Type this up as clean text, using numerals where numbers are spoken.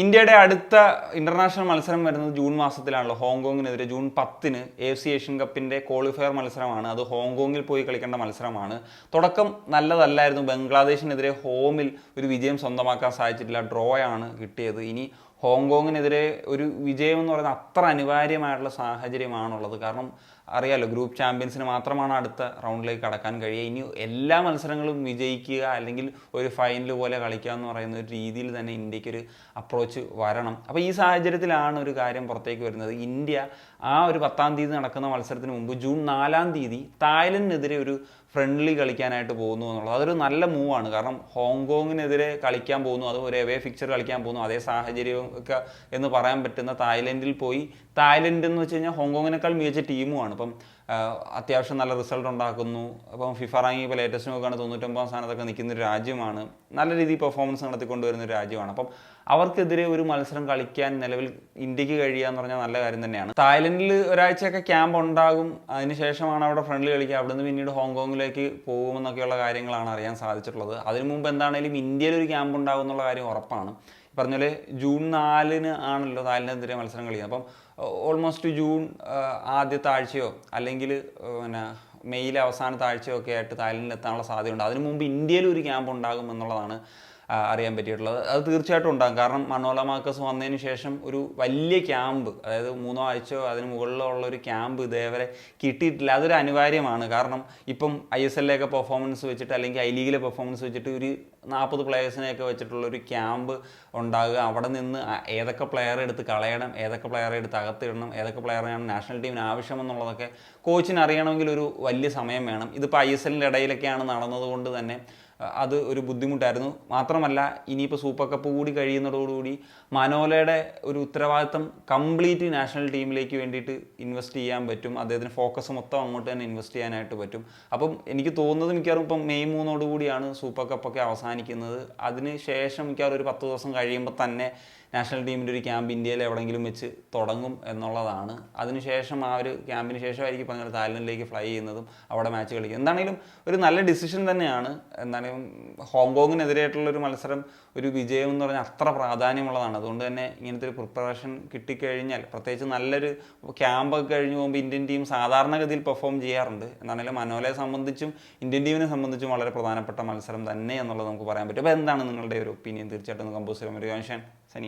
ഇന്ത്യയുടെ അടുത്ത ഇന്റർനാഷണൽ മത്സരം വരുന്നത് ജൂൺ മാസത്തിലാണല്ലോ. ഹോങ്കോങ്ങിനെതിരെ ജൂൺ 10-ന് AFC ഏഷ്യൻ കപ്പിന്റെ ക്വാളിഫയർ മത്സരമാണ്. അത് ഹോങ്കോങ്ങിൽ പോയി കളിക്കേണ്ട മത്സരമാണ്. തുടക്കം നല്ലതല്ലായിരുന്നു. ബംഗ്ലാദേശിനെതിരെ ഹോമിൽ ഒരു വിജയം സ്വന്തമാക്കാൻ സാധിച്ചിട്ടില്ല. ഡ്രോയാണ് കിട്ടിയത്. ഇനി ഹോങ്കോങ്ങിനെതിരെ ഒരു വിജയം എന്ന് പറയുന്നത് അത്ര അനിവാര്യമായിട്ടുള്ള സാഹചര്യമാണുള്ളത്. കാരണം അറിയാലോ, ഗ്രൂപ്പ് ചാമ്പ്യൻസിന് മാത്രമാണ് അടുത്ത റൗണ്ടിലേക്ക് കടക്കാൻ കഴിയുക. ഇനി എല്ലാ മത്സരങ്ങളും വിജയിക്കുക അല്ലെങ്കിൽ ഒരു ഫൈനൽ പോലെ കളിക്കുക എന്ന് പറയുന്ന ഒരു രീതിയിൽ തന്നെ ഇന്ത്യക്കൊരു അപ്രോച്ച് വരണം. അപ്പോൾ ഈ സാഹചര്യത്തിലാണ് ഒരു കാര്യം പുറത്തേക്ക് വരുന്നത്. ഇന്ത്യ ആ ഒരു 10-ാം തീയതി നടക്കുന്ന മത്സരത്തിന് മുമ്പ് ജൂൺ 4-ാം തീയതി തായ്ലൻഡിനെതിരെ ഒരു ഫ്രണ്ട്ലി കളിക്കാനായിട്ട് പോകുന്നു എന്നുള്ളത് അതൊരു നല്ല മൂവാണ്. കാരണം ഹോങ്കോങ്ങിനെതിരെ കളിക്കാൻ പോകുന്നു, അത് ഒരു എവേ ഫിക്ചർ കളിക്കാൻ പോകുന്നു, അതേ സാഹചര്യം ഒക്കെ എന്ന് പറയാൻ പറ്റുന്ന തായ്ലൻഡിൽ പോയി. തായ്ലൻഡ് എന്ന് വെച്ച് കഴിഞ്ഞാൽ ഹോങ്കോങ്ങിനേക്കാൾ മികച്ച ടീമുമാണ്. അപ്പം അത്യാവശ്യം നല്ല റിസൾട്ട് ഉണ്ടാക്കുന്നു. അപ്പം ഫിഫ റാങ്കി ഇപ്പോൾ ലേറ്റസ്റ്റ് നോക്കുകയാണ് 99-ാം സ്ഥാനത്തൊക്കെ നിൽക്കുന്ന ഒരു രാജ്യമാണ്. നല്ല രീതിയിൽ പെർഫോമൻസ് നടത്തിക്കൊണ്ടുവരുന്ന ഒരു രാജ്യമാണ്. അപ്പം അവർക്കെതിരെ ഒരു മത്സരം കളിക്കാൻ നിലവിൽ ഇന്ത്യക്ക് കഴിയുക എന്ന് പറഞ്ഞാൽ നല്ല കാര്യം തന്നെയാണ്. തായ്ലൻഡിൽ ഒരാഴ്ചയൊക്കെ ക്യാമ്പ് ഉണ്ടാകും, അതിനുശേഷമാണ് അവിടെ ഫ്രണ്ട്ലി കളിക്കുക, അവിടെ നിന്ന് പിന്നീട് ഹോങ്കോങ്ങിലേക്ക് പോകുമെന്നൊക്കെയുള്ള കാര്യങ്ങളാണ് അറിയാൻ സാധിച്ചിട്ടുള്ളത്. അതിനു മുമ്പ് എന്താണെങ്കിലും ഇന്ത്യയിൽ ഒരു ക്യാമ്പ് ഉണ്ടാകും എന്നുള്ള കാര്യം ഉറപ്പാണ്. പറഞ്ഞാൽ ജൂൺ 4-ന് ആണല്ലോ തായ്ലൻഡിനെതിരെ മത്സരം കളിക്കുന്നത്. അപ്പം ഓൾമോസ്റ്റ് ജൂൺ ആദ്യത്തെ ആഴ്ചയോ അല്ലെങ്കിൽ പിന്നെ മെയ്യിലെ അവസാനത്തെ ആഴ്ചയോ ഒക്കെ ആയിട്ട് തായ്ലൻഡിൽ എത്താനുള്ള സാധ്യതയുണ്ട്. അതിനു മുമ്പ് ഇന്ത്യയിൽ ഒരു ക്യാമ്പ് ഉണ്ടാകും എന്നുള്ളതാണ് അറിയാൻ പറ്റിയിട്ടുള്ളത്. അത് തീർച്ചയായിട്ടും ഉണ്ടാകും. കാരണം മനോല മാർക്കസ് വന്നതിന് ശേഷം ഒരു വലിയ ക്യാമ്പ്, അതായത് 3 ആഴ്ചയോ അതിന് മുകളിലോ ഉള്ള ഒരു ക്യാമ്പ് ഇതേവരെ കിട്ടിയിട്ടില്ല. അതൊരു അനിവാര്യമാണ്. കാരണം ഇപ്പം ISLയിലൊക്കെ പെർഫോമൻസ് വെച്ചിട്ട് അല്ലെങ്കിൽ ഐ ലീഗിലെ പെർഫോമൻസ് വെച്ചിട്ട് ഒരു 40 പ്ലെയേഴ്സിനെയൊക്കെ വെച്ചിട്ടുള്ളൊരു ക്യാമ്പ് ഉണ്ടാകുക. അവിടെ നിന്ന് ഏതൊക്കെ പ്ലെയറെ എടുത്ത് കളയണം, ഏതൊക്കെ പ്ലെയറെ എടുത്ത് അകത്തിടണം, ഏതൊക്കെ പ്ലെയറാണ് നാഷണൽ ടീമിന് ആവശ്യമെന്നുള്ളതൊക്കെ കോച്ചിന് അറിയണമെങ്കിൽ ഒരു വലിയ സമയം വേണം. ഇതിപ്പോൾ ISLൻ്റെ ഇടയിലൊക്കെയാണ് നടന്നതുകൊണ്ട് തന്നെ അത് ഒരു ബുദ്ധിമുട്ടായിരുന്നു. മാത്രമല്ല ഇനിയിപ്പോൾ സൂപ്പർ കപ്പ് കൂടി കഴിയുന്നതോടുകൂടി മനോലയുടെ ഒരു ഉത്തരവാദിത്തം കംപ്ലീറ്റ് നാഷണൽ ടീമിലേക്ക് വേണ്ടിയിട്ട് ഇൻവെസ്റ്റ് ചെയ്യാൻ പറ്റും. അദ്ദേഹത്തിന് ഫോക്കസ് മൊത്തം അങ്ങോട്ട് തന്നെ ഇൻവെസ്റ്റ് ചെയ്യാനായിട്ട് പറ്റും. അപ്പം എനിക്ക് തോന്നുന്നത് മിക്കവാറും ഇപ്പം മെയ് 3 സൂപ്പർ കപ്പൊക്കെ അവസാനിക്കുന്നത്. അതിന് ശേഷം മിക്കവാറും ഒരു 10 ദിവസം കഴിയുമ്പോൾ തന്നെ നാഷണൽ ടീമിൻ്റെ ഒരു ക്യാമ്പ് ഇന്ത്യയിൽ എവിടെയെങ്കിലും വെച്ച് തുടങ്ങും എന്നുള്ളതാണ്. അതിനുശേഷം ആ ഒരു ക്യാമ്പിന് ശേഷമായിരിക്കും പറഞ്ഞാൽ തായ്ലൻഡിലേക്ക് ഫ്ലൈ ചെയ്യുന്നതും അവിടെ മാച്ച് കളിക്കും. എന്താണെങ്കിലും ഒരു നല്ല ഡിസിഷൻ തന്നെയാണ്. എന്താണെങ്കിലും ഹോങ്കോങ്ങിനെതിരായിട്ടുള്ളൊരു മത്സരം ഒരു വിജയം എന്ന് പറഞ്ഞാൽ അത്ര പ്രാധാന്യമുള്ളതാണ്. അതുകൊണ്ട് തന്നെ ഇങ്ങനത്തെ ഒരു പ്രിപ്പറേഷൻ കിട്ടിക്കഴിഞ്ഞാൽ, പ്രത്യേകിച്ച് നല്ലൊരു ക്യാമ്പൊക്കെ കഴിഞ്ഞ് പോകുമ്പോൾ ഇന്ത്യൻ ടീം സാധാരണഗതിയിൽ പെർഫോം ചെയ്യാറുണ്ട്. എന്താണെങ്കിലും മനോലയെ സംബന്ധിച്ചും ഇന്ത്യൻ ടീമിനെ സംബന്ധിച്ചും വളരെ പ്രധാനപ്പെട്ട മത്സരം തന്നെ എന്നുള്ളത് നമുക്ക് പറയാൻ പറ്റും. അപ്പോൾ എന്താണ് നിങ്ങളുടെ ഒരു ഒപ്പീനിയൻ? തീർച്ചയായിട്ടും കമ്പോസ് ചെയ്യാൻ ഒരു സനി